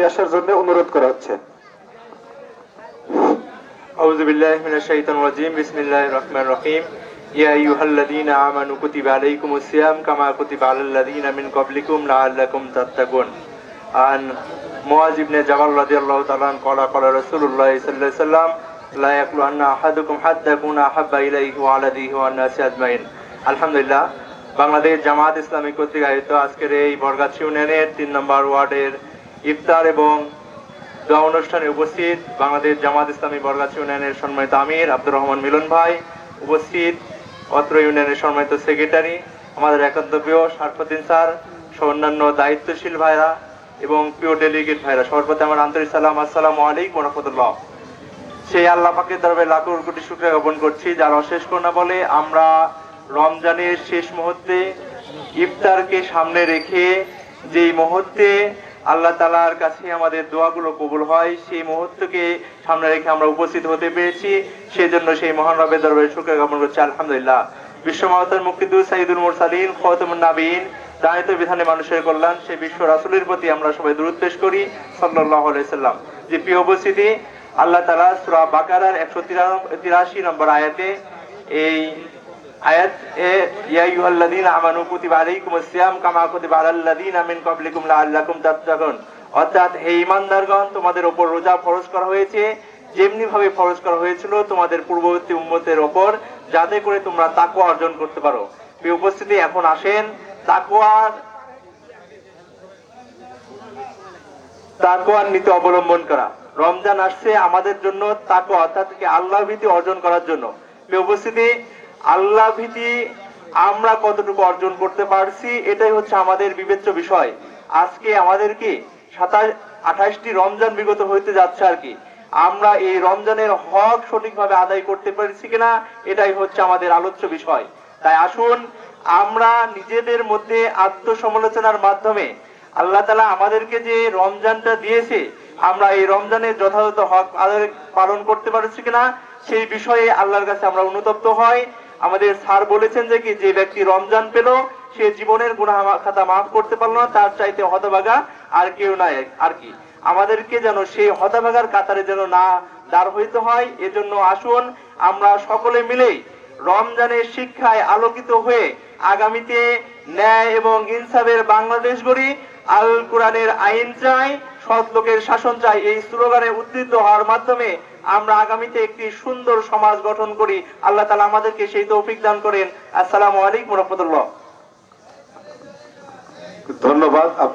আসার জন্য অনুরোধ করা হচ্ছে। আউযু বিল্লাহি মিনাশ শাইতানির রাজীম। বিসমিল্লাহির রহমানির রহিম। ইয়া আইয়ুহাল্লাযীনা আমানু কুতিবা আলাইকুমুস সিয়াম কামা কুতিবা আলাল লাযীনা মিন ক্বাবলিকুম লাআল্লাকুম তাত্তাকুন। আন মুআয ইবনে জাবাল রাদিয়াল্লাহু তাআলা আনহু ক্বালা ক্বালা রাসূলুল্লাহ সাল্লাল্লাহু আলাইহি ওয়াসাল্লাম লা ইয়াকুলু আন্না আহাদুকুম হাত্তা ইয়াকুনা আহাব্বা ইলাইহি ওয়া আলাদিহি ওয়ান নাসি আজমাইন। আলহামদুলিল্লাহ, বাংলাদেশ জামাত ইসলামী কর্তৃক আয়োজিত আজকের এই বরগাছি ইউনিয়নের 3 নম্বর ওয়ার্ডের ইফতার এবং দোয়া অনুষ্ঠানে উপস্থিত বাংলাদেশ জামাত ইসলামী বরগাছি ইউনিয়নের সম্মানিত আমির আব্দুর রহমান মিলন ভাই, উপস্থিত অত্র ইউনিয়নের সম্মানিত সেক্রেটারি আমাদের একান্ত প্রিয় শারফুদ্দিন স্যার সহ অন্যান্য দায়িত্বশীল ভাইরা এবং প্রিয় ডেলিগেট ভাইরা, সবার প্রতি আমার আন্তরিক সালাম, আসসালামু আলাইকুম ওয়া রাহমাতুল্লাহ। সেই আল্লাহ পাকের দরবারে লাখো কোটি শুকরিয়া জ্ঞাপন করছি যার অশেষ করুণা বলে আমরা রমজানের শেষ মুহূর্তে ইফতারকে সামনে রেখে যেই মুহূর্তে আল্লাহ তাআলার কাছে আমাদের দোয়াগুলো কবুল হয় সেই মুহূর্তকে সামনে রেখে আমরা উপস্থিত হতে পেরেছি, সেজন্য সেই মহান রবের দরবারে শুকরিয়া জ্ঞাপন করছি আলহামদুলিল্লাহ। বিশ্বমাতার মুক্তিদূত সাইয়্যিদুল মুরসালিন খাতামুন নবিয়্যিন দায়িত্ব বিধানে মানুষের কল্যাণ সেই বিশ্ব রাসূলের প্রতি আমরা সবাই দরুদ পেশ করি সাল্লাল্লাহু আলাইহি সাল্লাম। যে প্রিয় উপস্থিতি, আল্লাহ তাআলা সূরা বাকারার 183 নম্বর আয়াতে এই আয়াত ইয়া আইয়ুহাল্লাযীনা আমানু কুতিবা আলাইকুমুস সিয়াম কামা কুতিবা আলাল লাযীনা মিন ক্বাবলিকুম লাআল্লাকুম তাত্তাকুন, অর্থাৎ হে ঈমানদারগণ তোমাদের উপর রোজা ফরজ করা হয়েছে যেমনি ভাবে ফরজ করা হয়েছিল তোমাদের পূর্ববর্তী উম্মতের উপর, যাতে করে তোমরা তাকওয়া অর্জন করতে পারো। প্রিয় উপস্থিতি, এখন আসেন তাকওয়ার নীতি অবলম্বন করা। রমজান আসছে আমাদের জন্য তাকওয়া অর্থাৎ আল্লাহ ভীতি অর্জন করার জন্য। প্রিয় উপস্থিতি, আল্লাহ ভীতি আমরা কতটুকু অর্জন করতে পারছি এটাই হচ্ছে আমাদের বিবেচ্য বিষয়। আজকে আমাদের কি 28টি রমজান বিগত হইতে যাচ্ছে, আর কি আমরা এই রমজানের হক সঠিকভাবে আদায় করতে পারছি কিনা এটাই হচ্ছে আমাদের আলোচ্য বিষয়। তাই আসুন আমরা নিজেদের মধ্যে আত্মসমালোচনার মাধ্যমে আল্লাহ তাআলা আমাদেরকে যে রমজানটা দিয়েছে আমরা এই রমজানের যথাযথ হক আদায় পালন করতে পারছি কিনা সেই বিষয়ে আল্লাহর কাছে আমরা অনুতপ্ত হই। আমাদের স্যার বলেছেন যে ব্যক্তি রমজান পেল সে জীবনের গুনাহ খাতা মাফ করতে পারলো না, তার চাইতে হতভাগা আর কেউ নাই। আর কি আমাদেরকে যেন সেই হতভাগার কাতারে যেন না দাঁড় হইতে হয়। এজন্য আসুন আমরা সকলে মিলে রমজানের শিক্ষায় আলোকিত হয়ে আগামীতে ন্যায় এবং ইনসাফের বাংলাদেশ গড়ি। আল কোরআনের আইন চাই, সৎ লোকের শাসন চাই, এই স্লোগানে উদ্ধৃত হওয়ার মাধ্যমে আমরা আগামীতে একটি সুন্দর সমাজ গঠন করি। আল্লাহ তাআলা আমাদেরকে সেই তৌফিক দান করেন। আসসালামু আলাইকুম ওয়া রাহমাতুল্লাহ। ধন্যবাদ।